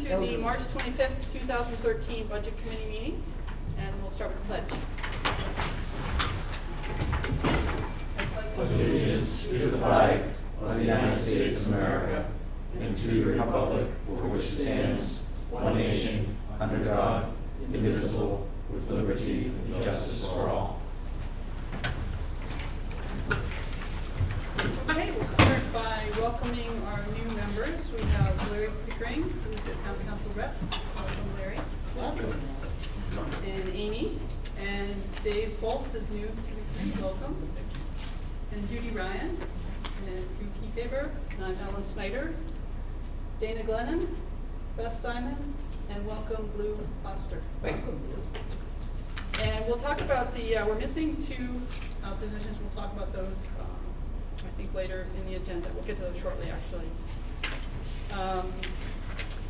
to the March 25th, 2013 Budget Committee meeting, and we'll start with the pledge. Allegiance to the flag of the United States of America and to the republic for which it stands, one nation, under God, indivisible, with liberty and justice for all. Okay, we'll start by welcoming our new members. We have Larry Pickering, who is the Town Council Rep. Welcome, Larry. Welcome. And Amy. And Dave Foltz is new to the committee. Welcome. And Judy Ryan. And Drew Kiefaber. And I'm Ellen Snyder. Dana Glennon. Beth Simon. And welcome, Blue Foster. Welcome, Blue. And we'll talk about the, we're missing two positions. We'll talk about those, I think, later in the agenda. We'll get to those shortly, actually.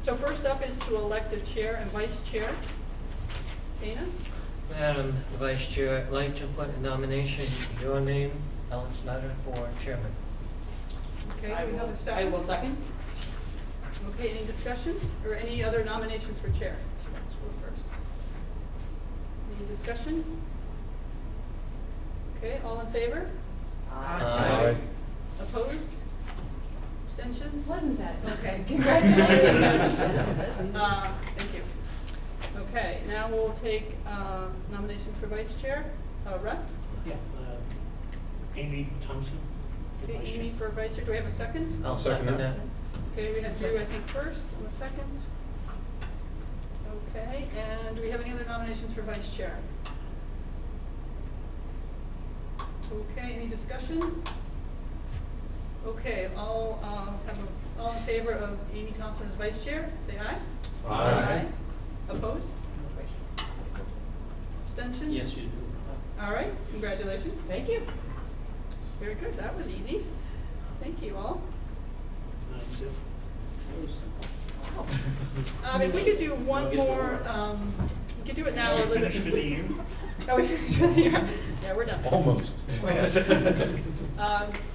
So first up is to elect a chair and vice chair. Dana? Madam Vice Chair, I'd like to put a nomination, your name, Ellen Snyder, for chairman. Okay, I do we have a will second? second. Okay, any discussion or any other nominations for chair? Let's go first. Any discussion? Okay, all in favor? Aye. Opposed? Abstentions? Wasn't that? Okay, congratulations. Thank you. Okay, now we'll take nominations for vice chair. Russ? Yeah, Amy Thompson. for Okay, vice chair. Amy for vice chair. Do we have a second? I'll second that. Okay, we have Drew, I think, first, and the second. Okay, and do we have any other nominations for vice chair? Okay, any discussion? Okay, all in favor of Amy Thompson as vice chair, say aye. Aye. Opposed? Abstentions? Yes, you do. All right, congratulations. Thank you. Very good, that was easy. Thank you all. 9-0. If we could do one more, we could do it now or a little bit. Finish for the year? Oh, we finished for the year? Yeah, we're done. Almost.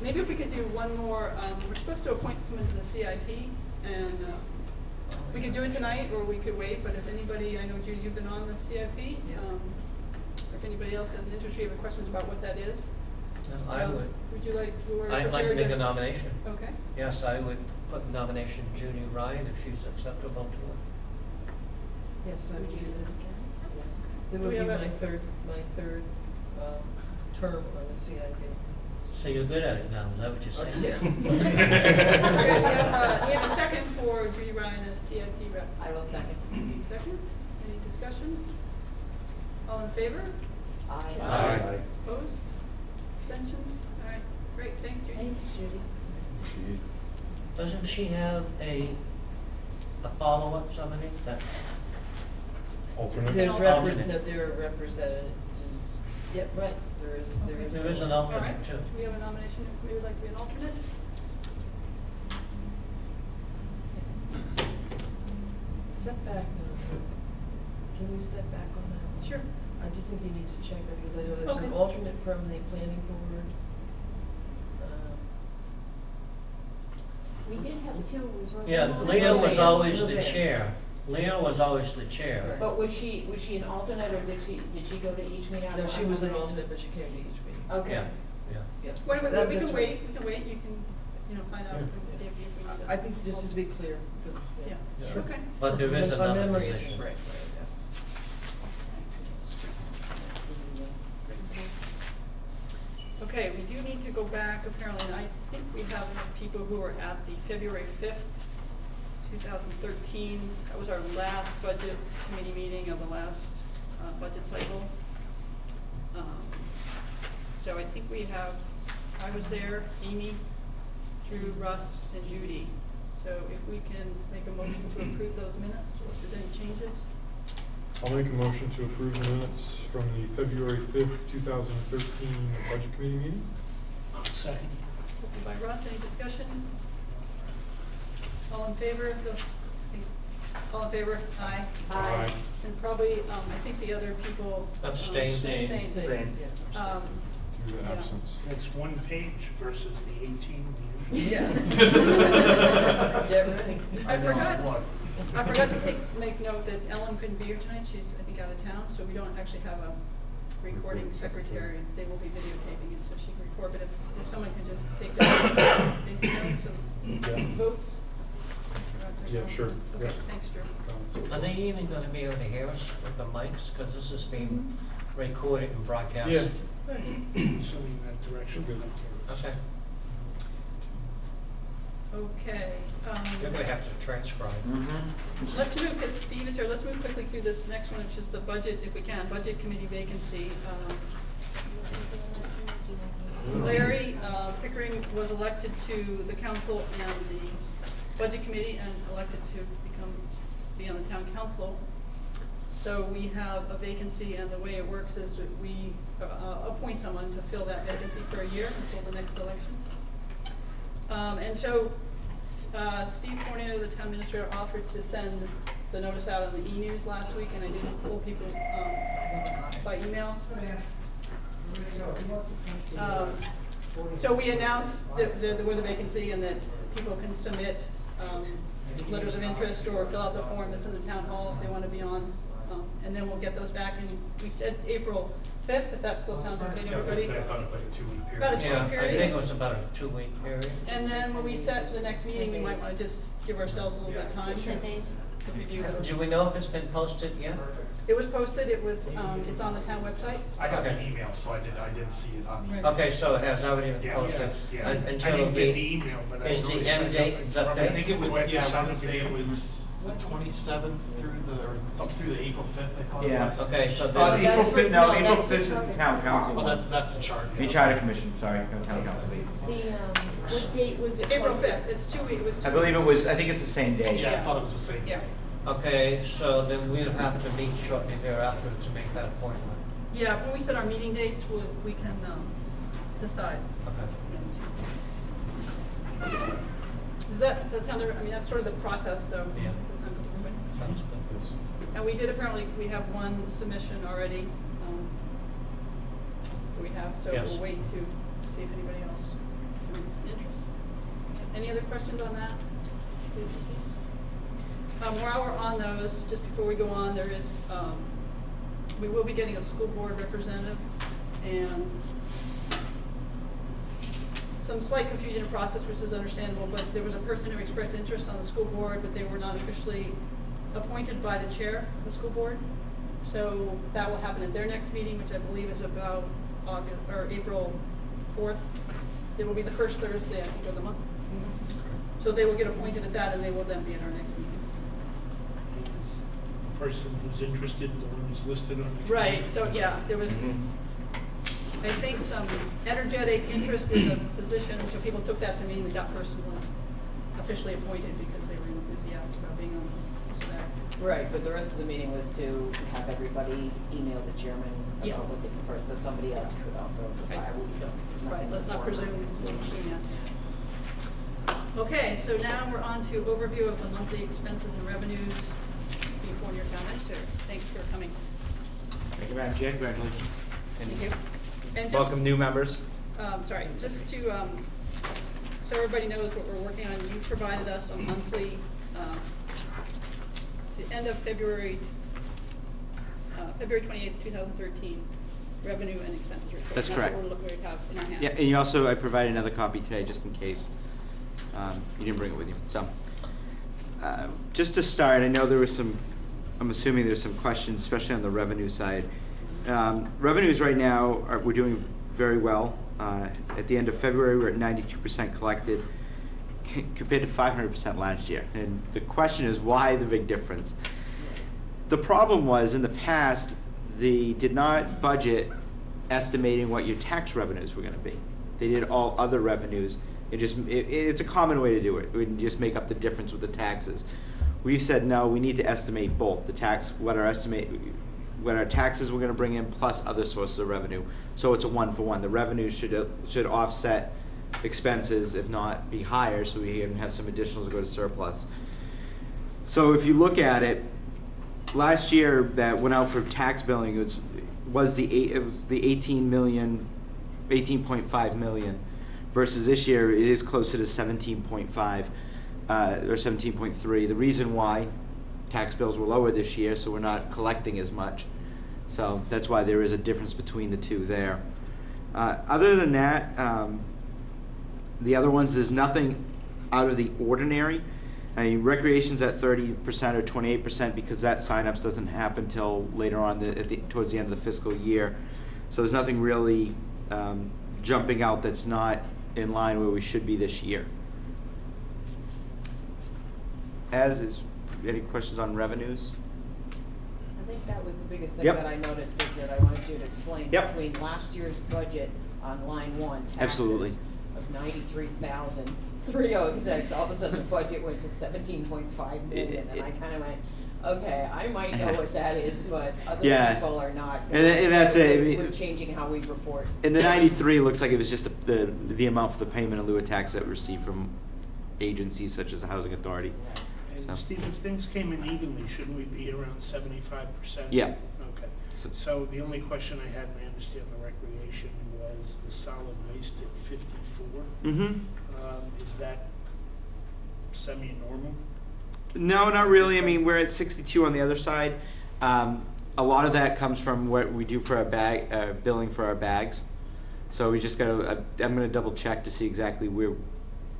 Maybe if we could do one more, we're supposed to appoint someone to the CIP, and we could do it tonight, or we could wait, but if anybody, I know Judy, you've been on the CIP, if anybody else has an interest, or you have questions about what that is. I would. Would you like, who are I'd like to prepared make a nomination. Okay. Yes, I would put in nomination Judy Ryan if she's acceptable to her. Yes, I would do that. That Do would we be have a- my third term on the CIP. So you're good at it now, is that what you're saying? Okay, we have a second for Judy Ryan as CIP rep. I will second. Any second? Any discussion? All in favor? Aye. Aye. Opposed? Abstentions? All right, great, thanks, Judy. Thanks, Judy. Doesn't she have a follow-up, somebody? That's Alternate? There's alternate. no, there are representatives. Yep, right, There is an All right, alternate too. do we have a nomination, if somebody would like to be an alternate? Step back now. Can we step back on that? Sure. I just think you need to check that because I know there's Okay. an alternate from the planning board. We did have two, was Roseanne? Yeah, Leah was always the chair. Leah was always the chair. But was she an alternate, or did she go to each meeting? No, she was an alternate, but she came to each meeting. Okay. Yeah, yeah. Yeah. Wait, we That's can right. wait, you can, find out, Yeah. and see if we need to. I think just to be clear, because. Yeah, Yeah. okay. But there is My another memory is position. right, yeah. Okay, we do need to go back apparently, and I think we have enough people who were at the February 5th, 2013. That was our last budget committee meeting of the last budget cycle. So I think we have, I was there, Amy, Drew, Russ, and Judy. So if we can make a motion to approve those minutes, or if there's any changes. I'll make a motion to approve the minutes from the February 5th, 2013 Budget Committee meeting. Second. Second by Russ, any discussion? All in favor of those? All in favor? Aye. Aye. And probably, I think the other people. Abstained. Abstained. Abstained. Yeah. Due to Yeah. absence. That's one page versus the 18 we usually. Yeah. I forgot, I forgot to make note that Ellen couldn't be here tonight. She's, I think, out of town, so we don't actually have a recording secretary. They will be videotaping it, so she can record. But if someone can just take the basic notes and votes. Yeah, sure. Okay, Yeah. thanks, Drew. Are they even gonna be able to hear us with the mics? Because this is being recorded and broadcast. Yeah. Assuming that direction. Good. Okay. Okay. Maybe we have to transcribe. Let's move, because Steve is here, let's move quickly through this next one, which is the budget, if we can, budget committee vacancy. Larry Pickering was elected to the council and the budget committee and elected to be on the town council. So we have a vacancy, and the way it works is that we appoint someone to fill that vacancy for a year until the next election. And so Steve Fournier, the town administrator, offered to send the notice out on the e-news last week, and I did pull people by email. So we announced that there was a vacancy and that people can submit letters of interest or fill out the form that's in the town hall if they want to be on. And then we'll get those back, and we said April 5th, if that still sounds okay to everybody. I thought it was like a 2-week period. About a 2-week Yeah, period. I think it was about a 2-week period. And then when we set the next meeting, we might want to just give ourselves a little bit of time 10 days. to review those. Do we know if it's been posted yet? It was posted, it's on the town website. I got Okay. an email, so I did see it on the. Right. Okay, so it has already been Yeah, posted. yes, yeah. I Until didn't get the the, email, but I is the noticed end date, is that I think it was, Web yeah, I want to design. say it was the 27th through the April 5th, I thought it Yeah. was. okay, so The then, April That's 5th, for- no, no, April that's the 5th is the charter. town council. Well, that's the chart. The yeah. charter commission, sorry, no town council vacancy. The, what date was it April posted? 5th, it's 2 weeks, it was 2 I believe it weeks. was, I think it's the same day. Yeah, I thought it was the same. Yeah. okay, so then we'll have to meet shortly thereafter to make that appointment. Yeah, when we set our meeting dates, we can decide. Okay. Does that sound, I mean, that's sort of the process, so. Yeah. Does that sound good to everybody? Sounds good. And we did apparently, we have one submission already that we have, so Yes. we'll wait to see if anybody else submits interest. Any other questions on that? While we're on those, just before we go on, there is, we will be getting a school board representative, and some slight confusion in process, which is understandable, but there was a person who expressed interest on the school board, but they were not officially appointed by the chair of the school board. So that will happen at their next meeting, which I believe is about April 4th. It will be the first Thursday, I think, of the month. So they will get appointed at that, and they will then be at our next meeting. The person who's interested, the one who's listed on the. Right, so yeah, there was, I think, some energetic interest in the position, so people took that to mean that person was officially appointed because they were enthusiastic about being on the SBAC. Right, but the rest of the meeting was to have everybody email the chairman Yeah. about what they prefer, so somebody else could also decide. Right. Right, let's not Nothing's presume. formal. Okay, so now we're on to overview of the monthly expenses and revenues. Steve Fournier, town administrator, thanks for coming. Thank you, Madam Chair, congratulations. Thank you. And just, Welcome new members. sorry, just to, so everybody knows what we're working on, you provided us a monthly, to end of February 28th, 2013, revenue and expenses report. That's correct. That's what we have in our hand. Yeah, and you also, I provided another copy today just in case you didn't bring it with you. So, just to start, I know there was some, I'm assuming there's some questions, especially on the revenue side. Revenues right now, we're doing very well. At the end of February, we're at 92% collected compared to 500% last year. And the question is, why the big difference? The problem was, in the past, they did not budget estimating what your tax revenues were going to be. They did all other revenues. It's a common way to do it. We just make up the difference with the taxes. We've said, no, we need to estimate both the tax, what our taxes we're going to bring in, plus other sources of revenue. So it's a one-for-one. The revenue should offset expenses, if not be higher, so we can have some additionals that go to surplus. So if you look at it, last year that went out for tax billing, it was the 18.5 million, versus this year it is closer to 17.5. or 17.3. The reason why tax bills were lower this year, so we're not collecting as much. So that's why there is a difference between the two there. Other than that, the other ones, there's nothing out of the ordinary. I mean, recreation's at 30% or 28% because that signups doesn't happen till later on, towards the end of the fiscal year. So there's nothing really jumping out that's not in line where we should be this year. Any questions on revenues? I think that was the biggest thing Yep. that I noticed is that I wanted you to explain Yep. between last year's budget on line 1, Absolutely. taxes of 93,306. All of a sudden the budget went to 17.5 million, and I kind of went, okay, I might know what that is, but other Yeah. people are not. And that's it. I mean, We're changing how we report. And the 93 looks like it was just the amount for the payment in lieu of tax that we received from agencies such as the Housing Authority. So. And Steve, if things came in evenly, shouldn't we be around 75%? Yeah. Okay. So- So the only question I had, and I understand the recreation, was the solid waste at 54. Mm-hmm. Is that semi-normal? No, not really. I mean, we're at 62 on the other side. A lot of that comes from what we do for our bag billing for our bags. So we just got to. I'm going to double check to see exactly where.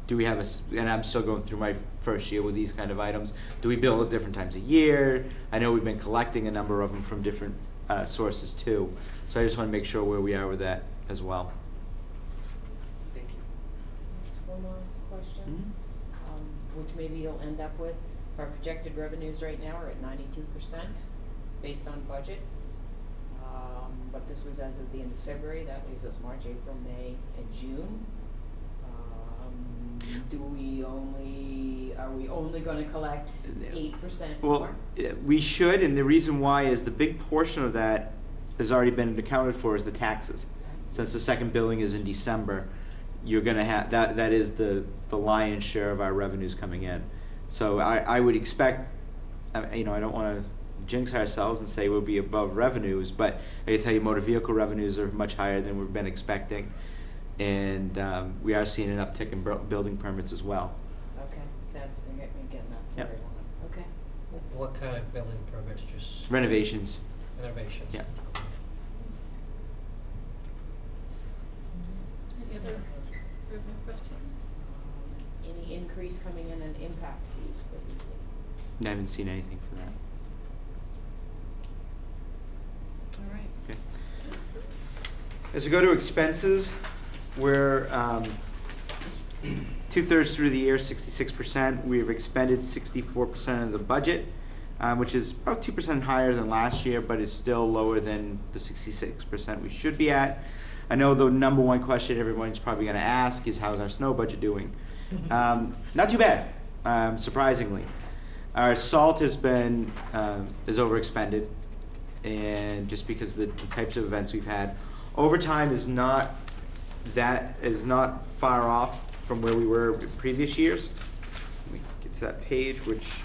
Do we have and I'm still going through my first year with these kind of items. Do we bill at different times a year? I know we've been collecting a number of them from different sources too. So I just want to make sure where we are with that as well. Thank you. Just one more question, which maybe you'll end up with. Our projected revenues right now are at 92% based on budget. But this was as of the end of February. That leaves us March, April, May, and June. Are we only going to collect 8% Well, more? we should, and the reason why is the big portion of that has already been accounted for is the taxes. Since the second billing is in December, you're going to have that is the lion's share of our revenues coming in. So I would expect, I don't want to jinx ourselves and say we'll be above revenues, but I can tell you motor vehicle revenues are much higher than we've been expecting. And we are seeing an uptick in building permits as well. Okay, that's where Yep. I want. Okay. What kind of building permits, just Renovations. renovations? Yeah. Any other revenue questions? Any increase coming in impact fees that you see? I haven't seen anything for that. All right. Okay. Expenses. As we go to expenses, we're 2/3 through the year, 66%. We've expended 64% of the budget, which is about 2% higher than last year, but is still lower than the 66% we should be at. I know the number one question everyone's probably going to ask is, how's our snow budget doing? Not too bad, surprisingly. Our salt has been is overexpended, and just because of the types of events we've had. Overtime is not far off from where we were in previous years. Let me get to that page, which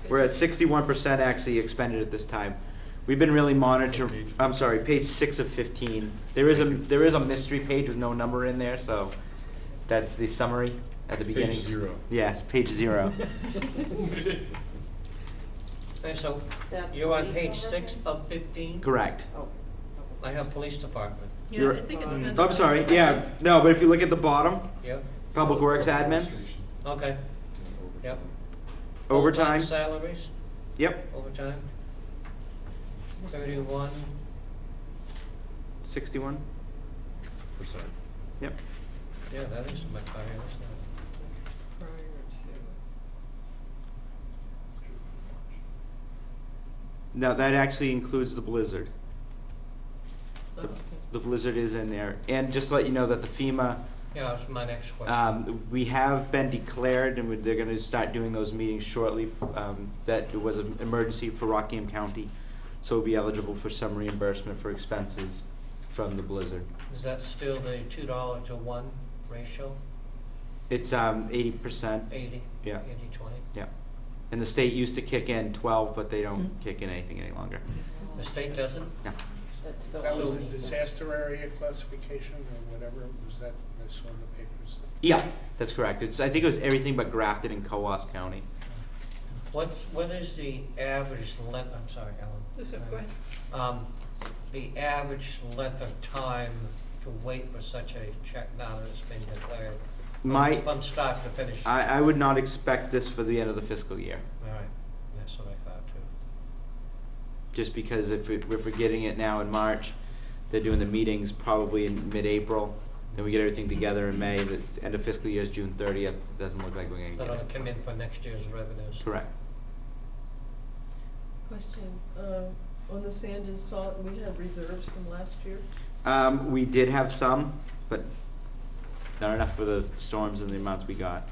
we're at 61% actually expended at this time. We've been really monitoring. I'm sorry, page 6 of 15. There is a mystery page with no number in there, so that's the summary at the beginning. Page 0. Yes, page 0. Okay, so That's you're on police page overtime? 6 of 15? Correct. Oh, I have police department. Yeah, You're- I think it depends. I'm sorry. Yeah, no, but if you look at the bottom, Yep, Public Works admin, okay, yep. overtime. Salaries, Yep, overtime. 31, 61. Yep. yeah, that is much higher, isn't it? Prior to. Now that actually includes the blizzard. Oh, okay. The blizzard is in there, and just to let you know that the FEMA. Yeah, that's my next question. We have been declared, and they're going to start doing those meetings shortly, that it was an emergency for Rockingham County, so we'll be eligible for some reimbursement for expenses from the blizzard. Is that still the $2 to 1 ratio? It's 80%. 80? Yeah. 80-20? Yeah. And the state used to kick in 12, but they don't kick in anything any longer. The state doesn't? No. That's still. That was the only- disaster area classification or whatever, was that, I saw in the papers? Yeah, that's correct. I think it was everything but Grafton and Coos County. What is the average length, I'm sorry, Ellen. This is, go ahead. The average length of time to wait for such a check now that it's been declared? From start to finish? I would not expect this for the end of the fiscal year. All right, that's what I thought too. Just because if we're getting it now in March, they're doing the meetings probably in mid-April, then we get everything together in May, the end of fiscal year is June 30th, doesn't look like we're gonna get That'll it. come in for next year's revenues? Correct. Question, on the sand and salt, we had reserves from last year? We did have some, but not enough for the storms and the amounts we got.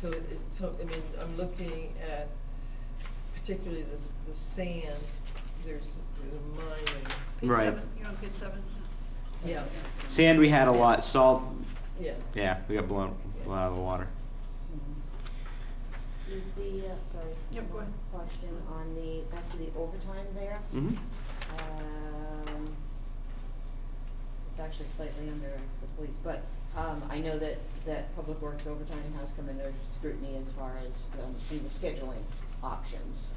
So I mean, I'm looking at particularly the sand, there's a mine Page Right. 7, you're on page 7? yeah, Sand we had a lot, salt, yeah. yeah, we got blown out of the water. Is the, sorry, Yep, go one ahead. question on the, back to the overtime there. Mm-hmm. It's actually slightly under the police, but I know that Public Works overtime has come under scrutiny as far as some of the scheduling options.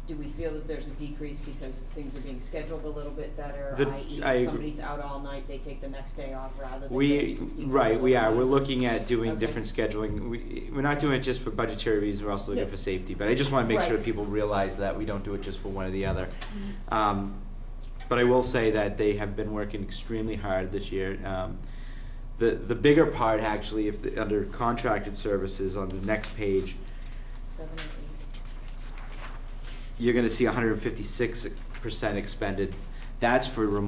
Do we feel that there's a decrease because things are being scheduled a little bit better, i.e. if somebody's out all night, they take the next day off rather than getting 60 hours we are. overtime? We're looking at doing Okay. different scheduling. We're not doing it just for budgetary reasons, we're also looking Yeah. for safety. But I just want to make sure Right. people realize that we don't do it just for one or the other. But I will say that they have been working extremely hard this year. The bigger part actually, under contracted services on the next page, 7 or 8. you're gonna see 156% expended. That's for a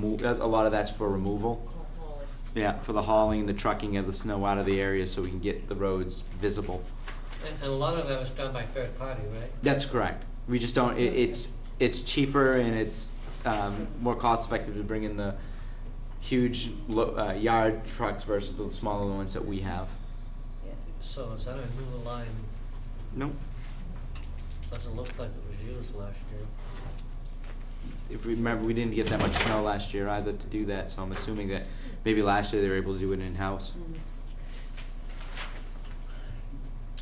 lot of that's for removal. Hauling. Yeah, for the hauling, the trucking of the snow out of the area so we can get the roads visible. And a lot of that is done by third party, right? That's correct. We just don't, it's cheaper and it's more cost effective to bring in the huge yard trucks versus the smaller ones that we have. Yeah. So is that a new line? Nope. Doesn't look like it was used last year. If we remember, we didn't get that much snow last year either to do that, so I'm assuming that maybe last year they were able to do it in-house.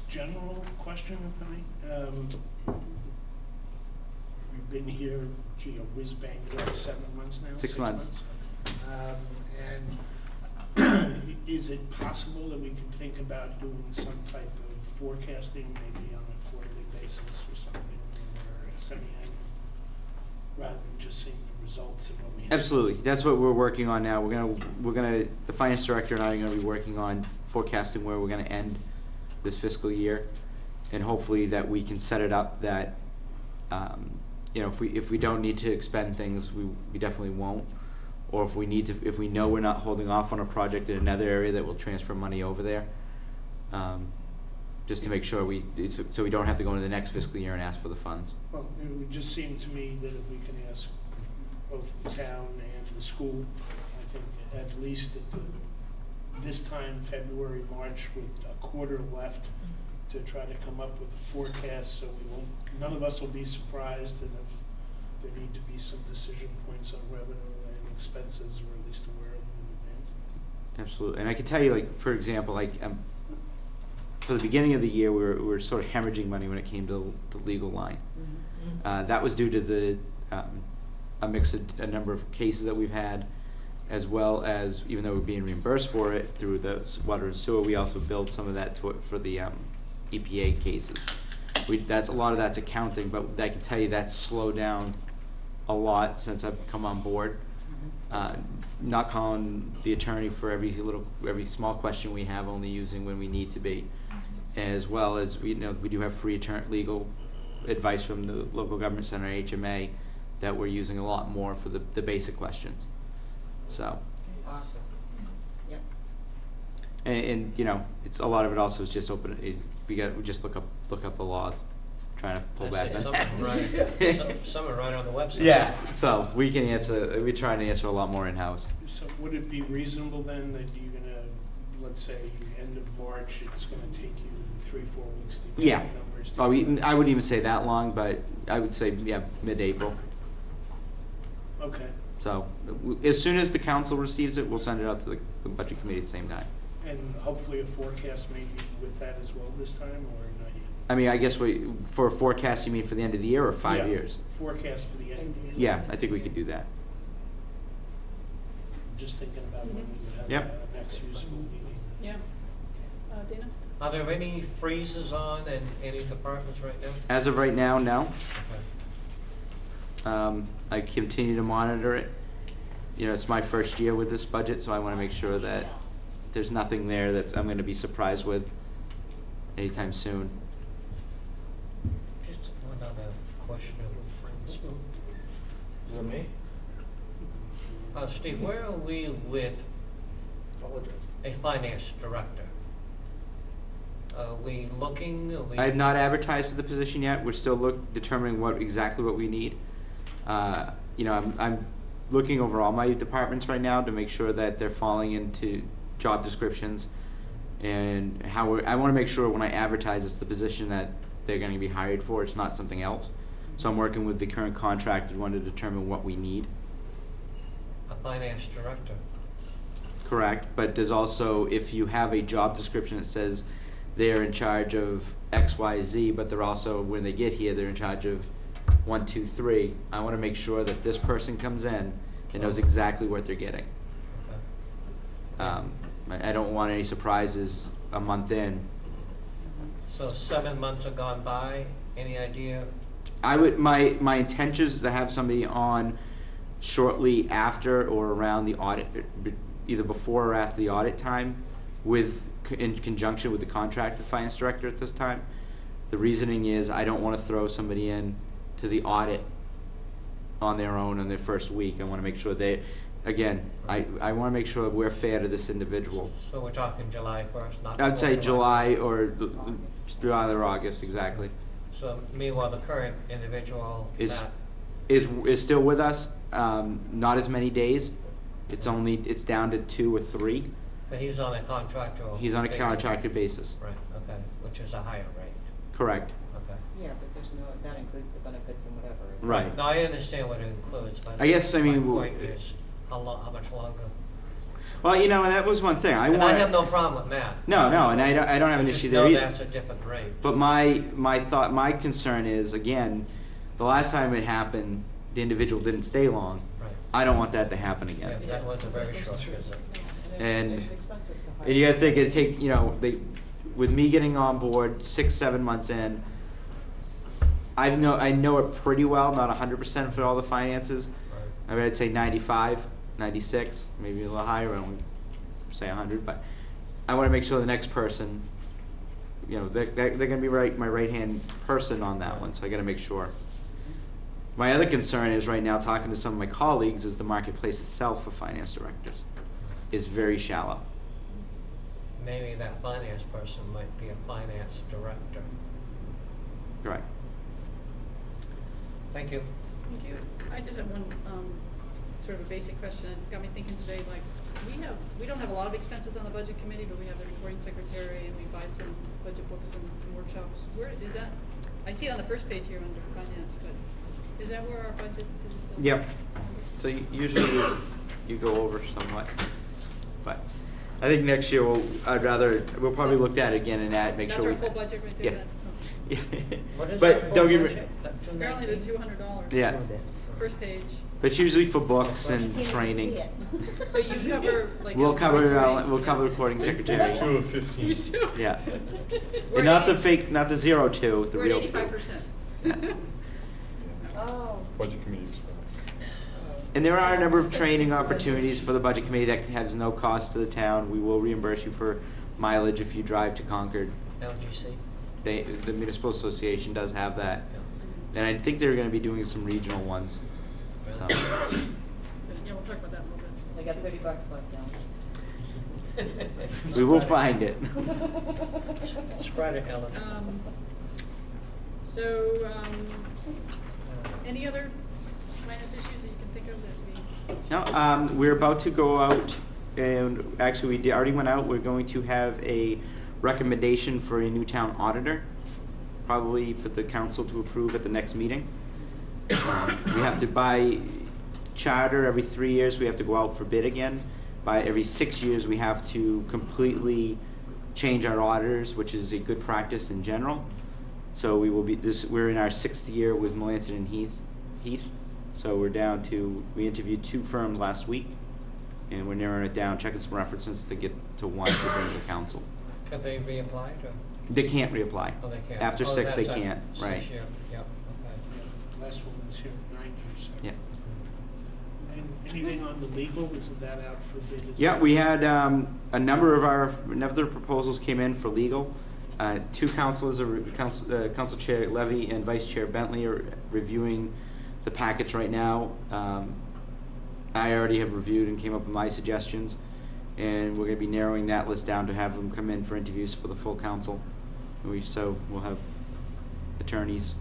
General question, if I may. We've been here, a whiz-bang, what, 7 months now? 6 months. And is it possible that we can think about doing some type of forecasting, maybe on a quarterly basis or something, or semi-annual, rather than just seeing the results of what we have? Absolutely, that's what we're working on now. The finance director and I are gonna be working on forecasting where we're gonna end this fiscal year, and hopefully that we can set it up that, if we don't need to expend things, we definitely won't. Or if we know we're not holding off on a project in another area, that we'll transfer money over there. Just to make sure so we don't have to go into the next fiscal year and ask for the funds. Well, it would just seem to me that if we can ask both the town and the school, I think at least this time, February, March, with a quarter left, to try to come up with a forecast, so none of us will be surprised, and if there need to be some decision points on revenue and expenses, we're at least aware of them in advance. Absolutely, and I can tell you, for example, for the beginning of the year, we were sort of hemorrhaging money when it came to the legal line. That was due to a number of cases that we've had, as well as, even though we're being reimbursed for it through the water and sewer, we also billed some of that for the EPA cases. A lot of that's accounting, but I can tell you that's slowed down a lot since I've come on board. Not calling the attorney for every small question we have, only using when we need to be, as well as we do have free legal advice from the local government center, HMA, that we're using a lot more for the basic questions. So, Awesome. Yep. and it's a lot of it also is just we just look up the laws, trying to pull back. Some are right on the website. Yeah, so we're trying to answer a lot more in-house. So would it be reasonable then that you're gonna, let's say, end of March, it's gonna take you 3-4 weeks to Yeah. get the numbers. Oh, together. I wouldn't even say that long, but I would say, yeah, mid-April. Okay. So, as soon as the council receives it, we'll send it out to the budget committee at the same time. And hopefully a forecast maybe with that as well this time, or not yet? I mean, I guess for a forecast, you mean for the end of the year or 5 Yeah, years? Forecast for the end of the year. Yeah, I think we could do that. Just thinking about when we would have Yep. our next useful meeting. Yeah. Dana? Are there any freezes on in any departments right now? As of right now, no. Okay. I continue to monitor it. You know, it's my first year with this budget, so I want to make sure that there's nothing there that I'm going to be surprised with anytime soon. Just one other question. Is it me? Steve, where are we with a finance director? Are we looking, I have not advertised for the position yet. We're still determining exactly what we need. You know, I'm looking over all my departments right now to make sure that they're falling into job descriptions, and I want to make sure when I advertise it's the position that they're going to be hired for. It's not something else. So I'm working with the current contractor to determine what we need. a finance director? Correct, but there's also, if you have a job description that says they're in charge of X, Y, Z, but they're also, when they get here, they're in charge of 1, 2, 3, I want to make sure that this person comes in and knows exactly what they're getting. Okay. I don't want any surprises a month in. So 7 months have gone by, any idea? My intention is to have somebody on shortly after or around the audit, either before or after the audit time, in conjunction with the contractor finance director at this time. The reasoning is I don't want to throw somebody in to the audit on their own on their first week. I want to make sure I want to make sure we're fair to this individual. So we're talking July 1st, not I'd say before July or July or August, exactly. So meanwhile, the current individual, Is Matt, is still with us, not as many days. It's down to 2 or 3. but he's on a contractual He's on a basis. contracted basis. Right, okay, which is a higher rate, Correct. okay. Yeah, but that includes the benefits and whatever. It's- Right. No, I understand what it includes, but I guess, I mean, my point is, how much longer? Well, you know, and that was one thing. And I have no problem with Matt. No, and I don't have an issue there I either. just know that's a different rate. But my concern is, again, the last time it happened, the individual didn't stay long. Right. I don't want that to happen Yeah, again. that was a very short visit. And- It's expensive to hire. And you gotta think it'd take, you know, with me getting on board 6-7 months in, I know it pretty well, not 100% for all the finances. Right. I mean, I'd say 95, 96, maybe a little higher, I won't say 100, but I wanna make sure the next person, you know, they're gonna be my right-hand person on that one, so I gotta make sure. My other concern is right now, talking to some of my colleagues, is the marketplace itself for finance directors is very shallow. Maybe that finance person might be a finance director. Right. Thank you. Thank you. I just have one, sort of a basic question that got me thinking today, like, we don't have a lot of expenses on the budget committee, but we have the recording secretary and we buy some budget books and workshops. Where is that? I see it on the first page here under finance, but is that where our budget is? Yep. So usually you go over somewhat, but I think next year we'll probably look at it again and make That's sure. our full budget right there? Yeah. That- Yeah. What is our But full don't get me. budget? That Apparently the $219? $200. Yeah. First page. But it's usually for books and Can't even training. see it. So you cover like. We'll cover illustrations? we'll cover recording secretary. 2 of 15. You do? Yeah. We're And not the at fake, not the 02, the We're real at 2. 85%. Oh. Budget committee expense. And there are a number of training opportunities for the budget committee that has no cost to the town. We will reimburse you for mileage if you drive to Concord. LGC? The municipal association does have that. Yeah. And I think they're gonna be doing some regional ones. So, Yeah, we'll talk about that in a little bit. They got $30 left down. we will find it. Spread it, Ellen. So, any other finance issues that you can think of that we? No, we're about to go out, and actually already went out. We're going to have a recommendation for a new town auditor, probably for the council to approve at the next meeting. We have to buy charter every 3 years. We have to go out for bid again. By every 6 years, we have to completely change our auditors, which is a good practice in general. So we will be we're in our 6th year with Melanson and Heath. So we're down to, we interviewed 2 firms last week, and we're narrowing it down, checking some references to get to 1 to bring to the council. Could they reapply or? They can't reapply. Oh, they can't. After 6, they that's can't, right. 6 year, yep, okay. Last one was here 9 years. Yeah. And anything on the legal, isn't that out for bid as well? Yeah, we had a number of proposals came in for legal. 2 councilors, Council Chair Levy and Vice Chair Bentley, are reviewing the package right now. I already have reviewed and came up with my suggestions, and we're going to be narrowing that list down to have them come in for interviews for the full council. So we'll have attorneys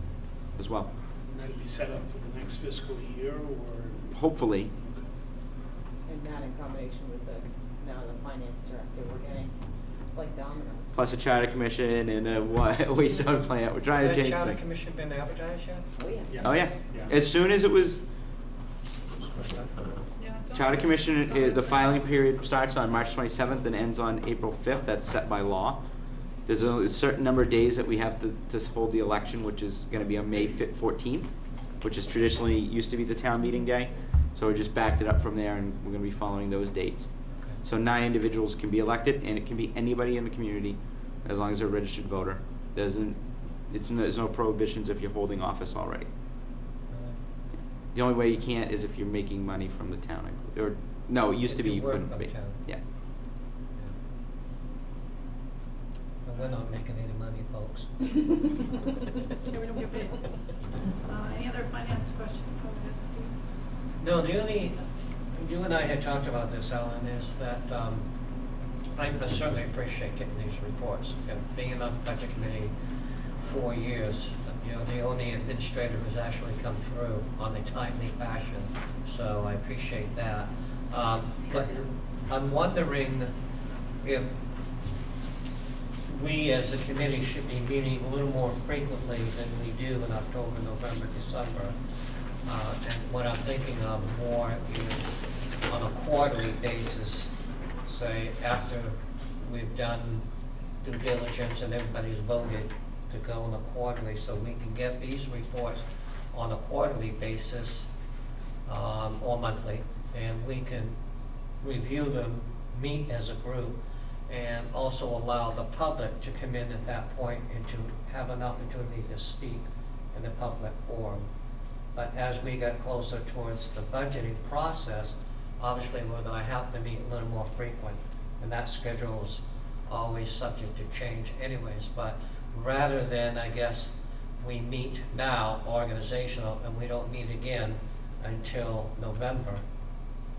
as well. And that'll be set up for the next fiscal year, or? Hopefully. And that in combination with now the finance director, we're getting, it's like dominoes. Plus a charter commission and a wastewater plant. We're trying to Has change that charter things. commission been advertised yet? Oh, yeah. Yeah. Oh, yeah. Yeah. As soon as it was, Yeah, it's on. charter commission, the filing period starts on March 27th and ends on April 5th. That's set by law. There's a certain number of days that we have to hold the election, which is going to be on May 14th, which is traditionally used to be the town meeting day. So we just backed it up from there, and we're going to be following those dates. So 9 individuals can be elected, and it can be anybody in the community as long as they're a registered voter. There's no prohibitions if you're holding office already. The only way you can't is if you're making money from the town. Or no, it used to If be you you work couldn't for the be. town. Yeah. But we're not making any money, folks. Yeah, we don't get paid. Any other finance questions? Go ahead, Steve. No, the only, you and I had talked about this, Ellen, is that I certainly appreciate getting these reports. Being on the budget committee 4 years, the only administrator who's actually come through on a timely fashion, so I appreciate that. But I'm wondering if we as a committee should be meeting a little more frequently than we do in October, November, December. And what I'm thinking of more is on a quarterly basis, say after we've done due diligence and everybody's voted to go on a quarterly, so we can get these reports on a quarterly basis or monthly, and we can review them, meet as a group, and also allow the public to come in at that point and to have an opportunity to speak in the public forum. But as we get closer towards the budgeting process, obviously we're going to have to meet a little more frequent, and that schedule's always subject to change anyways. But rather than, I guess, we meet now, organizational, and we don't meet again until November.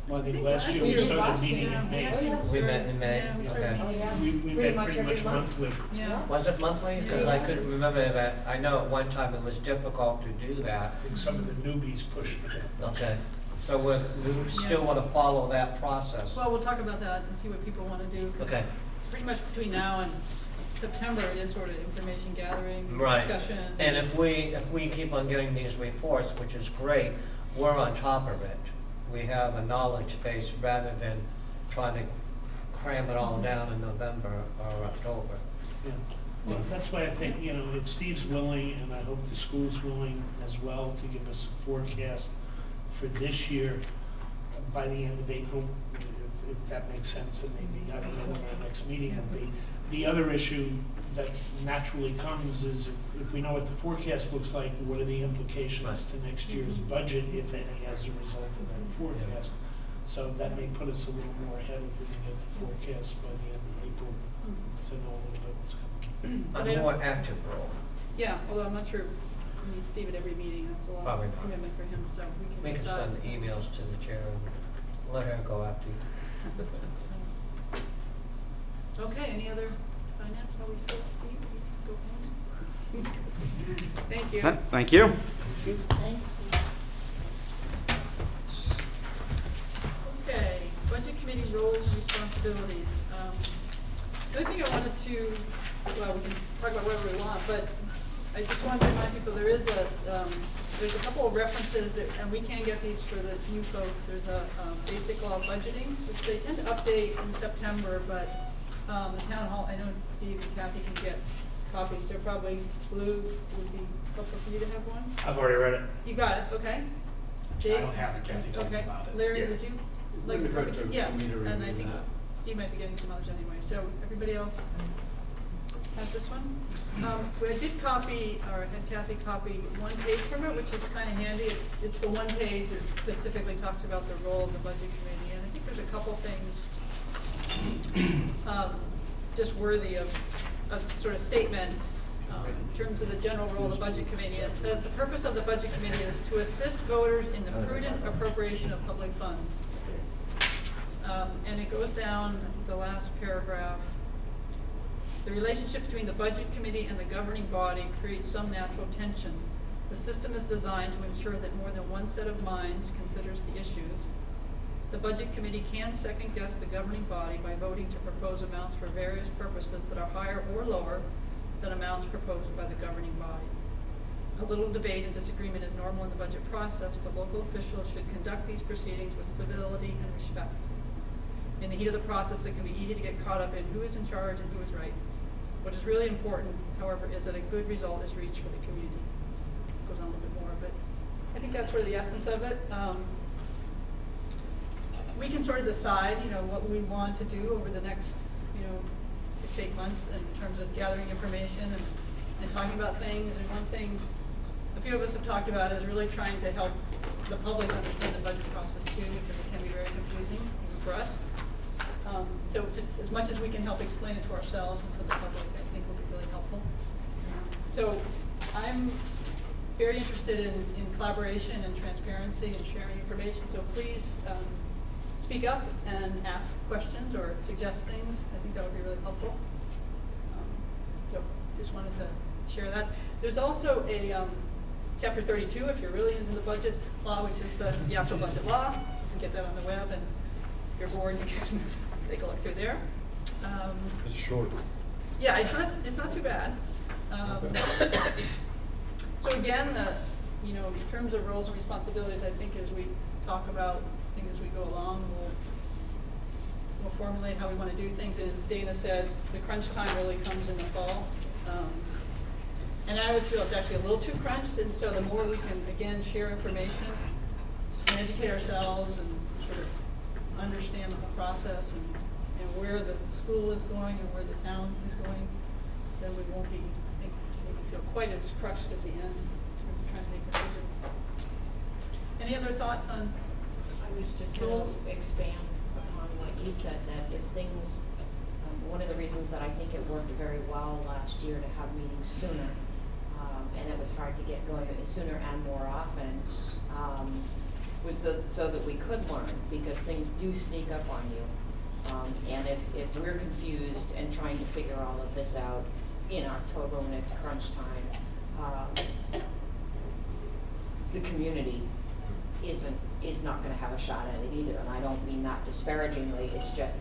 Well, I think last year we started meeting in May. We met in May? Yeah, we started Okay. Oh, meeting. yeah. We met pretty every much month. monthly. Yeah. Was it monthly? Because I couldn't remember that. I know at one time it was difficult to do that. I think some of the newbies pushed for that. Okay. So we still want to follow that process. Well, we'll talk about that and see what people want to do. 'Cause Okay. pretty much between now and September, it is sort of information gathering, Right. discussion. And if we keep on getting these reports, which is great, we're on top of it. We have a knowledge base rather than trying to cram it all down in November or October. Yeah. Well, that's why I think, if Steve's willing, and I hope the school's willing as well, to give us a forecast for this year by the end of April, if that makes sense, and maybe, I don't know when our next meeting will be. The other issue that naturally comes is if we know what the forecast looks like, what are the implications to next year's budget, if any, as a result of that forecast. So that may put us a little more ahead if we can get the forecast by the end of April to know a little bit what's coming. But I A don't- more active role. Yeah, although I'm not sure we need Steve at every meeting, that's a lot Probably of not. commitment for him, so we We can can decide. send emails to the chair and let her go after you. Okay, any other finance while we still have Steve? You can go home. Thank you. Thank you. Thanks. Okay, budget committee roles and responsibilities. The other thing I wanted to, well, we can talk about whatever we want, but I just wanted to remind people there's a couple of references that, and we can get these for the new folks. There's a basic law of budgeting, which they tend to update in September, but the town hall, I know Steve and Kathy can get copies, so probably Blue would be helpful for you to have one. I've already read it. You got it, okay. Dave? I don't have it, Kathy told me Okay. about it. Larry, Yeah. would you like It'd to be good copy? to- Yeah, for me to and I review think that. Steve might be getting some others anyway, so everybody else has this one? I did copy, or had Kathy copy one page from it, which is kind of handy. It's the one page that specifically talks about the role of the budget committee, and I think there's a couple things just worthy of sort of statement in terms of the general role of the budget committee. It says the purpose of the budget committee is to assist voters in the prudent appropriation of public funds. And it goes down the last paragraph. The relationship between the budget committee and the governing body creates some natural tension. The system is designed to ensure that more than one set of minds considers the issues. The budget committee can second guess the governing body by voting to propose amounts for various purposes that are higher or lower than amounts proposed by the governing body. A little debate and disagreement is normal in the budget process, but local officials should conduct these proceedings with civility and respect. In the heat of the process, it can be easy to get caught up in who is in charge and who is right. What is really important, however, is that a good result is reached for the community. It goes on a little bit more, but I think that's sort of the essence of it. We can sort of decide, what we want to do over the next, 6-8 months in terms of gathering information and talking about things. And one thing a few of us have talked about is really trying to help the public understand the budget process too, because it can be very confusing, even for us. So just as much as we can help explain it to ourselves and to the public, I think will be really helpful. So I'm very interested in collaboration and transparency and sharing information. So please speak up and ask questions or suggest things. I think that would be really helpful. So just wanted to share that. There's also a Chapter 32, if you're really into the budget law, which is the actual budget law. You can get that on the web, and if you're bored, you can take a look through there. It's short. Yeah, it's not too bad. So again, in terms of roles and responsibilities, I think as we talk about things as we go along, we'll formulate how we want to do things. And as Dana said, the crunch time really comes in the fall. And I would feel it's actually a little too crunched, and so the more we can, again, share information and educate ourselves and sort of understand the whole process and where the school is going and where the town is going, then we won't be, I think, maybe feel quite as crushed at the end in terms of trying to make decisions. Any other thoughts on? I was just going to expand upon what you said, that if things, one of the reasons that I think it worked very well last year to have meetings sooner, and it was hard to get going sooner and more often, was so that we could learn, because things do sneak up on you. And if we're confused and trying to figure all of this out in October when it's crunch time, the community is not going to have a shot at it either. And I don't mean that disparagingly.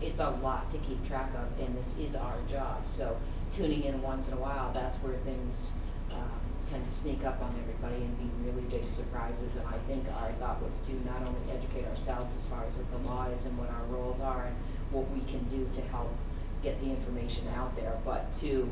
It's a lot to keep track of, and this is our job. So tuning in once in a while, that's where things tend to sneak up on everybody and be really big surprises. And I think our thought was to not only educate ourselves as far as what the law is and what our roles are and what we can do to help get the information out there, but to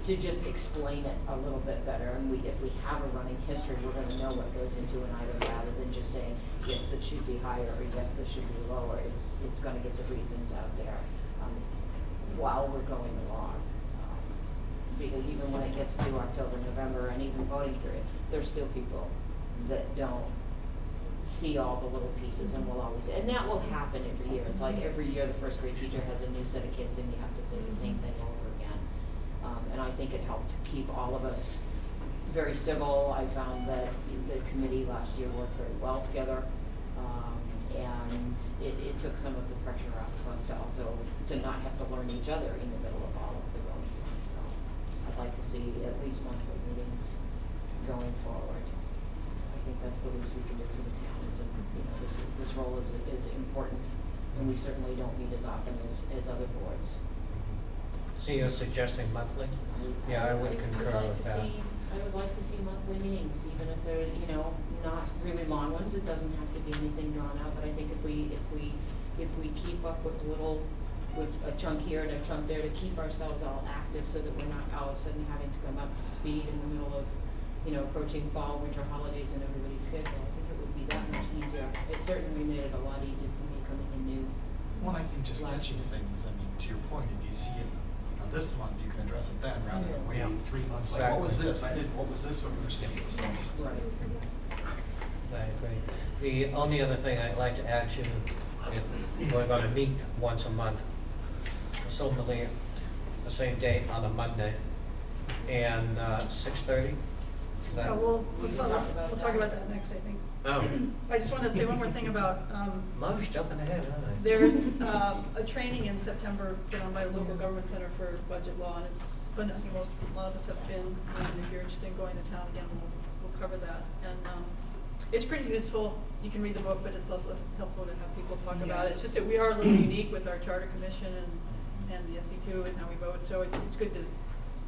just explain it a little bit better. And if we have a running history, we're going to know what goes into an item rather than just saying, yes, it should be higher, or yes, this should be lower. It's going to get the reasons out there while we're going along. Because even when it gets to October, November, and even voting period, there's still people that don't see all the little pieces, and will always, and that will happen every year. It's like every year the first grade teacher has a new set of kids, and you have to say the same thing over again. And I think it helped keep all of us very civil. I found that the committee last year worked very well together, and it took some of the pressure off of us to not have to learn each other in the middle of all of the goings on. So I'd like to see at least monthly meetings going forward. I think that's the least we can do for the town. This role is important and we certainly don't meet as often as other boards. So you're suggesting monthly? Yeah, I would concur like with to that. see- I would like to see monthly meetings, even if they're, not really long ones, it doesn't have to be anything drawn out, but I think if we keep up with a chunk here and a chunk there to keep ourselves all active so that we're not all of a sudden having to come up to speed in the middle of, approaching fall, winter holidays and everybody's schedule, I think it would be that much easier. It certainly made it a lot easier for me coming in new. Well, I think just catching things, I mean, to your point, if you see it, this month, you can address it then, rather than waiting 3 months, like, what was this? What was this when we were seeing this? So just- Right. I agree. The only other thing I'd like to add to, we're gonna meet once a month, assumably the same date on a Monday, and 6:30. Is that? We'll talk about that next, I think. Oh, I just want to say one more thing about, I was jumping ahead, aren't I? there's a training in September put on by the local government center for budget law, and it's fun. I think a lot of us have been, and if you're interested in going to town again, we'll cover that. And it's pretty useful. You can read the book, but it's also helpful to have people talk about it. It's just that we are a little unique with our charter commission and the SB2 and how we vote, so it's good to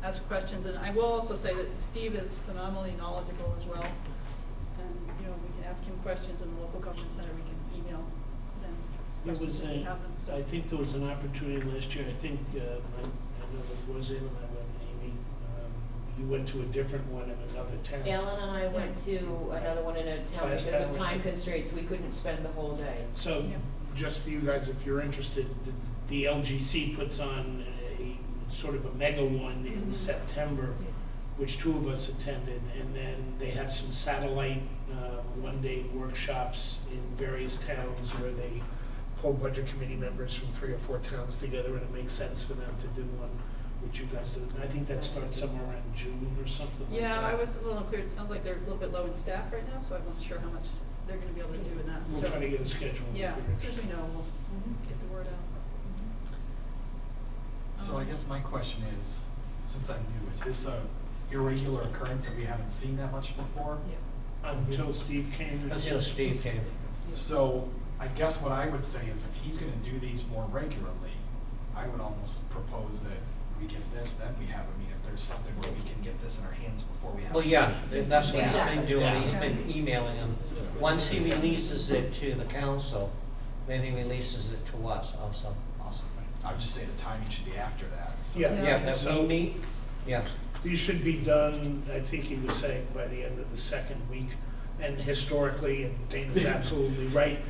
ask questions. And I will also say that Steve is phenomenally knowledgeable as well. And, we can ask him questions in the local government center, we can email them There questions was if we have them, so. I think there was an opportunity last year, I think, I know that was in, and I went, Amy, you went to a different one in another town. Ellen and I went to another one in a town Class because town of or time something. constraints, we couldn't spend the whole day. So, Yeah. just for you guys, if you're interested, the LGC puts on a sort of a mega one in Mhm. September, which 2 of us attended, and then they have some satellite one-day workshops in various towns where they pull budget committee members from 3 or 4 towns together, and it makes sense for them to do one, which you guys do. And I think that starts somewhere around June or something like that. Yeah, I was a little unclear. It sounds like they're a little bit low in staff right now, so I'm not sure how much they're gonna be able to do in that. We'll So, try to get a schedule. if yeah, you're as soon as we interested. know, we'll get the word out. So I guess my question is, since I'm new, is this a irregular occurrence that we haven't seen that much before? Until Steve came. Until Steve came. So I guess what I would say is if he's gonna do these more regularly, I would almost propose that we get this, then we have a meeting. If there's something where we can get this in our hands before we have. Well, yeah, that's what he's been Exactly. doing, he's been emailing them. Once he releases it to the council, then he releases it to us also. Awesome. I would just say the timing should be after that. So Yeah. Yeah, that we So- meet, yeah. These should be done, I think he was saying, by the end of the second week. And historically, and Dana's absolutely right,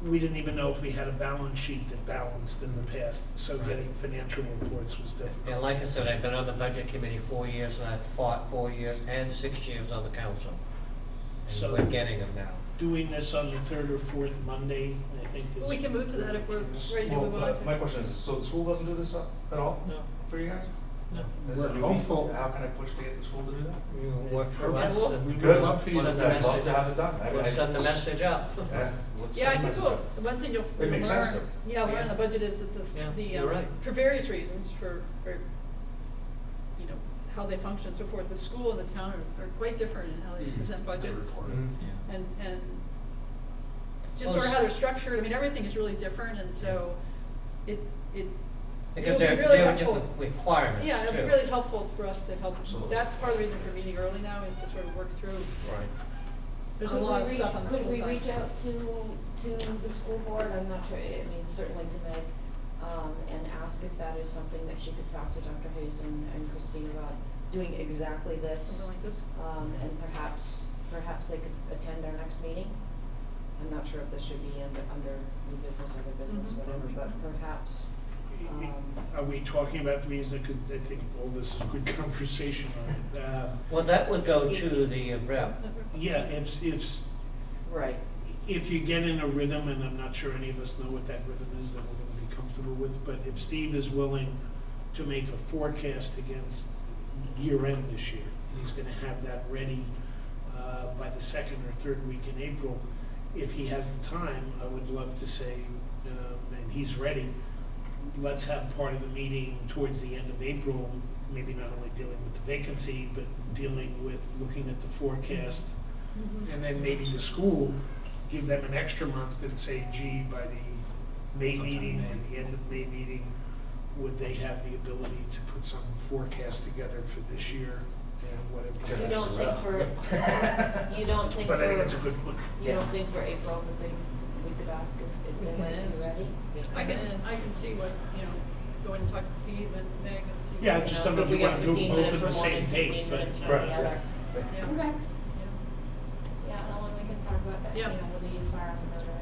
we didn't even know if we had a balance sheet that balanced in the past. So Right. getting financial reports was difficult. And like I said, I've been on the budget committee 4 years, and I've fought 4 years and 6 years on the council. So- And we're getting them now. Doing this on the 3rd or 4th Monday, I think is. We can move to that if we're ready to move on to. My question is, so the school doesn't do this at all? No. For you guys? No. Is We're it new hopeful. week? How can I push to get the school to do that? You know, work for Yeah, us, we'll- and We would Good. love for you to Send do the I'd love message. to have it done. we'll send the message out. Yeah, let's Yeah, I send the think message we'll, out. the one thing you'll It makes sense learn, to. learn Yeah. in the budget is that this, Yeah, the, you're right. for various reasons, for, how they function and so forth, the school and the town are quite different in how they present budgets. Mhm. And just Well, sort of how they're structured, I mean, everything is really different, and so it Because it'll be they're really different helpful. requirements, Yeah, it'll be too. really helpful for us to help. Absolutely. That's part of the reason for meeting early now, is to sort of work through. Right. There's a lot of stuff on the school side. Could we reach out to the school board, I'm not sure, I mean, certainly to Meg, and ask if that is something that she could talk to Dr. Hayes and Christine about, doing exactly this. Something like this? And perhaps they could attend our next meeting. I'm not sure if this should be under new business, other business, Mhm. whatever, but perhaps, Are we talking about the reason, because I think all this is good conversation on it. Well, that would go to the rep. Yeah, right. if you get in a rhythm, and I'm not sure any of us know what that rhythm is that we're gonna be comfortable with, but if Steve is willing to make a forecast against year end this year, and he's gonna have that ready by the 2nd or 3rd week in April, if he has the time, I would love to say, and he's ready, let's have part of the meeting towards the end of April, maybe not only dealing with the vacancy, but dealing with looking at the forecast. And then maybe the school, give them an extra month and say, gee, by the May Sometime in meeting, May. or the end of May meeting, would they have the ability to put some forecast together for this year and whatever? You don't think for, you don't think But I think it's a for, good point. you don't think for April that they, we could ask if We they can might be ask. ready? I can see what, go in and talk to Steve and Meg and see. Yeah, what- just So don't know if if we you got wanna do 15 both minutes at for the one same and date, 15 but. minutes for Right. the other. Yeah. Okay. Yeah. Yeah, Ellen, we can talk about that, you Yeah. know, whether you fire them or whatever.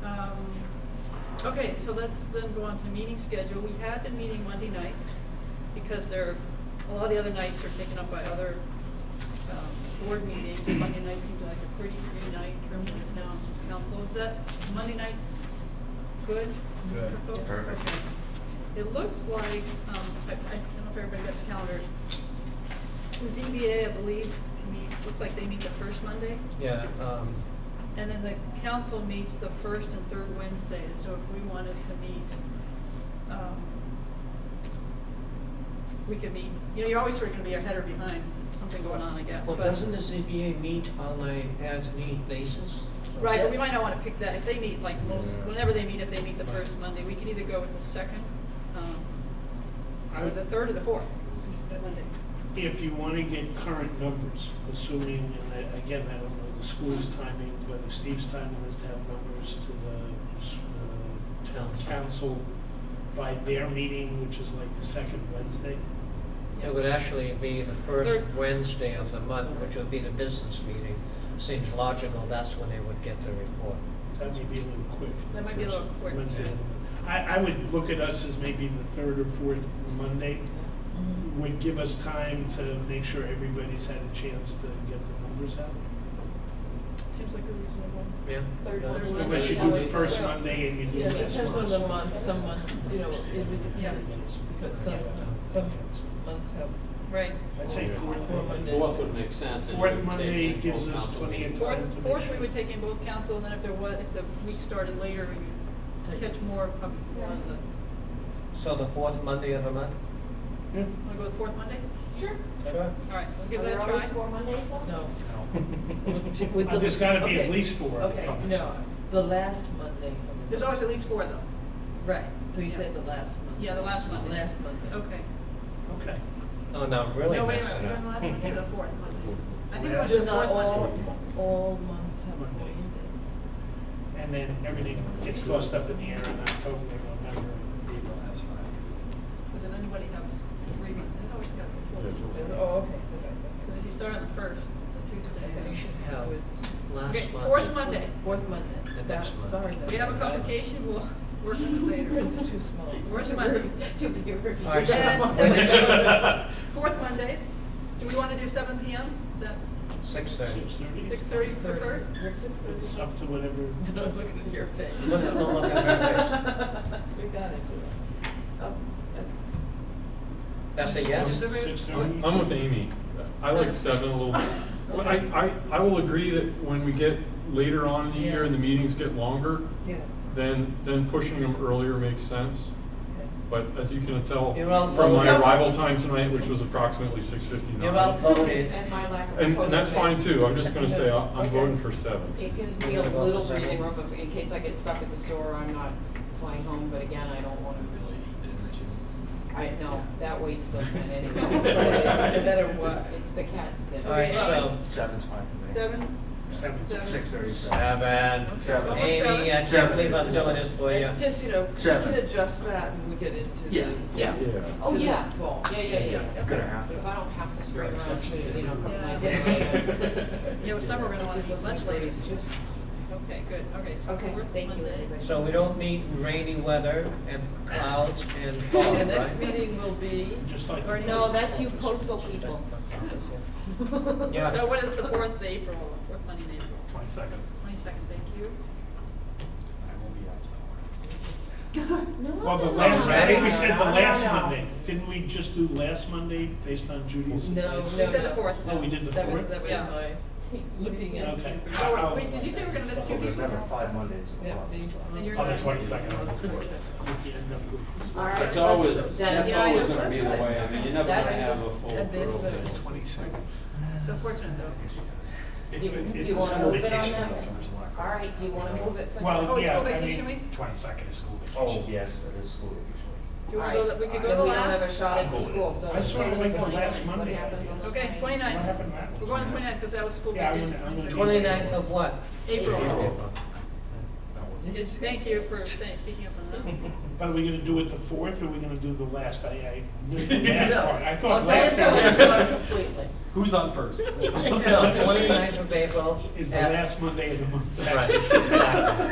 Yeah. Okay, so let's then go on to meeting schedule. We had been meeting Monday nights because a lot of the other nights are taken up by other board meetings. Monday night seems like a pretty free night in terms of the town council. Is that Monday nights good? Good. for folks? Perfect. Okay. It looks like, I don't know if everybody got the calendar. The ZBA, I believe, looks like they meet the first Monday. Yeah, And then the council meets the first and third Wednesdays, so if we wanted to meet, we could meet, you're always sort of gonna be ahead or behind, something going on, I guess. well, but- doesn't the ZBA meet on a as-need basis? Right, but we Yes. might not wanna pick that, if they meet, like most, whenever they meet, if they meet the first Monday, we can either go with the second, or the third or the fourth Monday. If you want to get current numbers, assuming, and again, I don't know the school's timing, whether Steve's timing is to have numbers to the town council by their meeting, which is like the second Wednesday. It would actually be the first Third. Wednesday of the month, which would be the business meeting. Seems logical, that's when they would get the report. That may be a little quick. That might be a little First quick. Wednesday. I would look at us as maybe the third or fourth Monday. Would give us time to make sure everybody's had a chance to get the numbers out. Seems like a reasonable. Yeah? Third That's- Wednesday. Unless you do the first Monday and you do Yeah, the it last depends on month. the month, some months, Yeah. because some months have Right. I'd say fourth Four Monday. Mondays. Fourth would make sense. and you Fourth would Monday take in gives both us council plenty of meetings. time. Fourth, we would take in both council, and then if if the week started later, we could catch more of the, So the fourth Monday of the month? Yeah. wanna go with fourth Monday? Sure. Sure. All right, we'll give Are that there a always try. 4 Mondays though? No. With the- There's gotta be at okay, least four. Okay, no, the last Monday. There's always at least four, though. Right, so you Yeah. said the last Monday. Yeah, the last Monday. Last Monday. Okay. Okay. Oh, no, I'm really No, wait a messing minute, we're doing the up. last Monday or the fourth Monday? I think it Yeah. was Do the not fourth all, Monday. all months have a Monday. Monday? And then everything gets tossed up in the air in October, November, and April has five. But did anybody have 3 months? They always got the fourth. Oh, okay, So if you start on the first, it's a Tuesday. You should have So it's- last Okay, month. fourth Monday. Fourth Monday. The next month. Sorry. We have a complication, we'll work on it later. It's too small. Fourth Monday. To be reviewed. All right, so- And fourth Mondays, do we want to do 7 PM? Is that 6:30. 6:30. 6:30 preferred? It's up to whatever. Don't look at your face. Don't look at my We got it. That's a yes? 6:30. I'm with Amy. I like 7 a little bit. Well, I will agree that when we get later on in the year and the meetings get longer, Yeah. then pushing them earlier makes sense. Okay. But as you can tell You're all from my voted. arrival time tonight, which was approximately 6:59. You're outvoted. And my lack of. And that's fine proposal too. I'm just gonna say I'm Okay. voting for 7. It gives I'm me a gonna vote little for seven. breathing room in case I get stuck at the store, I'm not flying home, but again, I don't want to. Really eat dinner too. I know, that waits till then anyway. No matter what. It's the cats that. All right, so, 7's fine for me. 7? 6:30. 7. Seven. Amy, I can't believe I'm doing this for you. And just, we 7. can adjust that when we get into the. Yeah. Yeah. Yeah. Oh, to the yeah. fall. Yeah, yeah, yeah. Gonna have If to. I don't have to screw around, to, a couple Yeah. nights. in advance. Yeah, with summer, we're gonna want to eat lunch later. Just- Okay, good, okay, so Okay, fourth thank you, Monday. everybody. So we don't meet in rainy weather and clouds and fog, The right? next meeting will be, Just like. Already No, that's you postal people. Yeah. So what is the fourth April, fourth Monday in April? 22nd. 22nd, thank you. I will be up somewhere. No, Well, the no, last, no, I think no, we no, said no, the no, last no. Monday. Didn't we just do last Monday based on Judy's? no, advice? no. We said the fourth. Oh, we did the That was, fourth? that was Yeah. my looking at. Okay. Oh, wait, did you say we're gonna miss Well, 2 there's people? never 5 Mondays in a Yeah, month. And you're On the gonna- 22nd or the 4th. We end up with- All right, That's always, let's- that's yeah, always that's gonna be the it. way. I mean, you're never gonna That's- have a full and there's crew. the- 22nd. It's unfortunate though. Do It's, you- it's do it's you a wanna school move it on vacation that? week, so there's a lot of. All right, do you wanna move it for? Well, Oh, it's yeah, school I vacation mean, week? 22nd is school Oh, vacation. yes, it is school vacation week. Do you All wanna go, right. we could go Then the we don't have a last? shot at the school, so. I sort of it's like the 29th. last Monday What happens idea. on the Okay, 29th? 29th. What happened that one? We're going to 29th because that was school Yeah, vacation. I'm gonna- 29th of what? April. No, Thank you for speaking up on that. But are we gonna do it the 4th, or are we gonna do the last? I missed the last No. part. I Well, thought don't last fill it Saturday in completely. Who's on first? No, 29th of April. is the at- last Monday of the month. Right, exactly.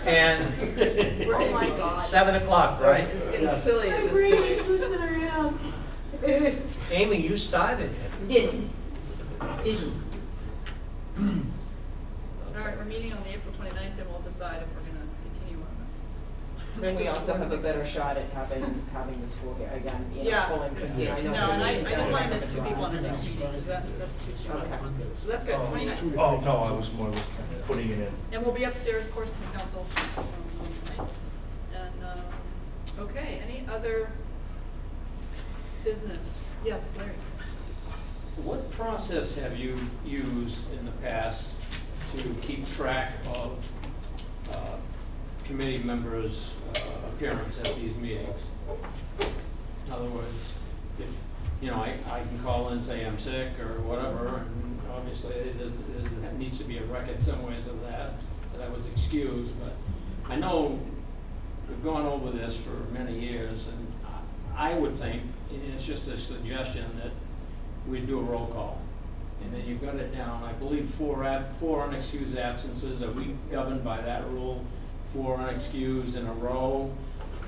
And Oh my God. 7 o'clock, Right, right? it's getting Yes. silly at this point. Amy, you started it. Didn't. All right, we're meeting on the April 29th and we'll decide if we're gonna continue on. Then we also have a better shot at having the school here, again, you know, Yeah. pulling Christina, I know. No, and I Christine's didn't gonna mind have this to two people on the drive, same so. meeting, because that's too soon. Okay. So that's good, 29th. Oh, no, I was more putting it in. And we'll be upstairs, of course, in the council on nights. And, okay, any other business? Yes, Larry? What process have you used in the past to keep track of committee members' appearance at these meetings? In other words, if, you know, I can call in and say I'm sick or whatever, and obviously it needs to be a record somewheres of that I was excused, but I know we've gone over this for many years, and I would think, and it's just a suggestion, that we'd do a roll call. And then you've got it down, I believe, four unexcused absences. Are we governed by that rule? 4 unexcused in a row?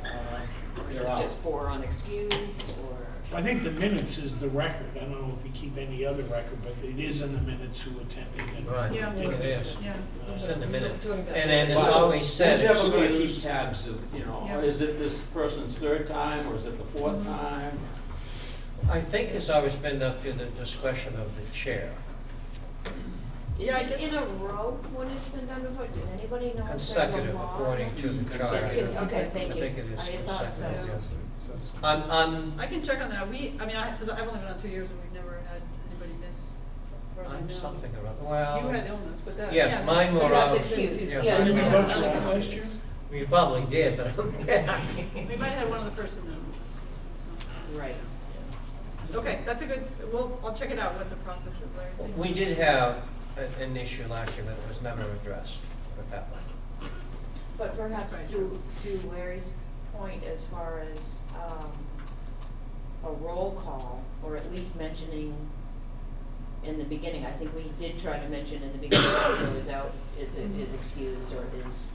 Or is They're it out. just 4 unexcused, or? I think the minutes is the record. I don't know if we keep any other record, but it is in the minutes who attended. And Right, Yeah. it is. Yeah. It's in the minute. Talking about- And then it's But always said who's ever gonna keep excused. tabs of, you know, Yeah. is it this person's 3rd time, or is it the 4th Mm-hmm. time? I think it's always been up to the discretion of the chair. Is Yeah, I it guess- in a row when it's been done before? Does anybody know if there's a Consecutive law? according to the It's charter. good, okay, I thank you. think it is I thought so. consecutive. Yes. I can check on that. I've only been on 2 years and we've never had anybody miss. as far as I I'm know. something or other, well. You had illness, but that. Yes, yeah, mine were That's out. excused, Yeah, yeah. mine Did we were vote out. for that last year? We probably did, but We might have had one other person that was. Right. Okay, that's a good, I'll check it out, what the process is, Larry. Thank you. we did have an issue last year, but it was never addressed, put it that way. But perhaps Right. to Larry's point, as far as a roll call, or at least mentioning in the beginning, I think we did try to mention in the beginning, who is out, is excused, or is,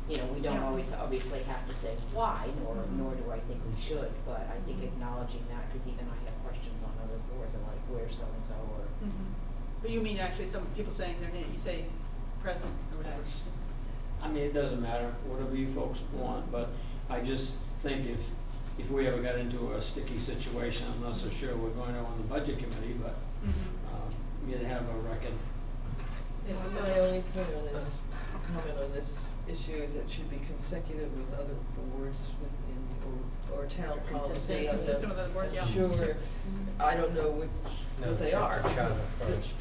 you know, we don't Yeah. always obviously have to say why, nor do I think we should, but I think acknowledging that, because even I have questions on other boards, and like, where's so-and-so, or. Mhm. But you mean actually some people saying their name, you say present or whatever. That's, I mean, it doesn't matter, whatever you folks want, but I just think if we ever got into a sticky situation, I'm not so sure we're going to on the budget committee, but Mhm. you'd have a record. And my only point on this, comment on this issue is that it should be consecutive with other boards within, or town policy. Consistent with other boards, yeah. Sure, Okay. I don't know No, what they check are. the charter first.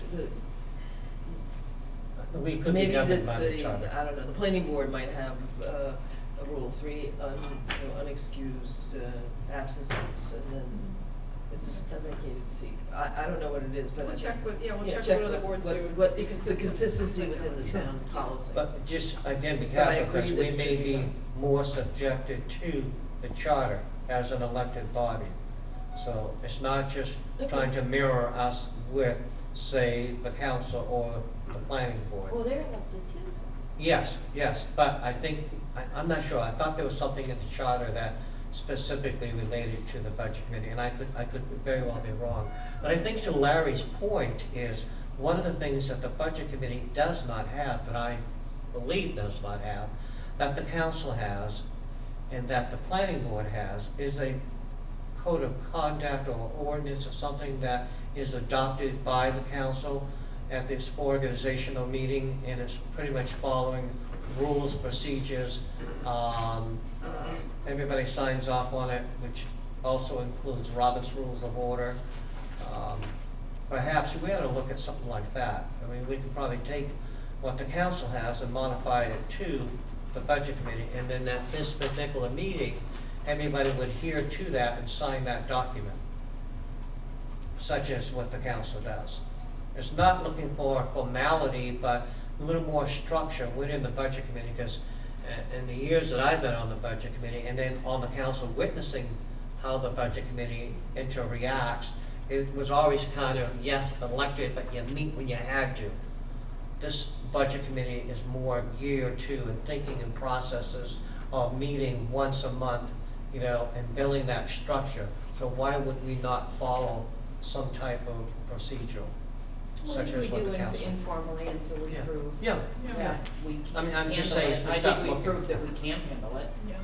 We could be Maybe governed by the charter. I don't know, the planning board might have a Rule 3, unexcused absences, and then it's just a vacated seat. I don't know what it is, but. We'll I check think- with- yeah, we'll yeah, check what other boards what- do. What Be is the consistent. consistency within the town policy. But just, again, be But I careful, because agree we that may it should be be done. more subjected to the charter as an elected body. So it's not just trying to mirror us with, say, the council or the planning board. Well, they're elected too. Yes, but I think, I'm not sure, I thought there was something in the charter that specifically related to the budget committee, and I could very well be wrong. But I think to Larry's point is, one of the things that the budget committee does not have, that I believe does not have, that the council has, and that the planning board has, is a code of conduct or ordinance or something that is adopted by the council at this organizational meeting, and it's pretty much following rules, procedures. Everybody signs off on it, which also includes Robert's Rules of Order. perhaps we ought to look at something like that. I mean, we could probably take what the council has and modify it to the budget committee, and then at this particular meeting, everybody would adhere to that and sign that document, such as what the council does. It's not looking for formality, but a little more structure within the budget committee, because in the years that I've been on the budget committee, and then on the council witnessing how the budget committee interreacts, it was always kind of, yes, elected, but you meet when you had to. This budget committee is more geared to and thinking in processes of meeting once a month, you know, and building that structure. So why would we not follow some type of procedure, such as what the council? We do informally until we Yeah. prove Yeah. that we I mean, can I'm just handle saying, it. we I stop think we looking. proved that we can handle it. Yeah.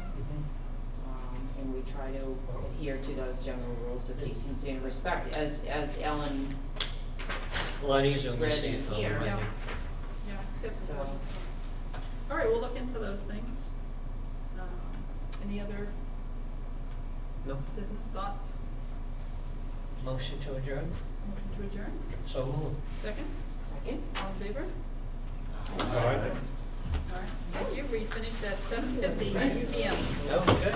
And we try to adhere to those general rules of decency and respect, as Ellen, A lot easier when you Read see it on the here. menu. Yeah, that's So- important. All right, we'll look into those things. Any other No, business thoughts? motion to adjourn? Motion to adjourn? So moved. Second? second, All in favor? All right. All right, thank you. We finished at 7:50 PM. That was good.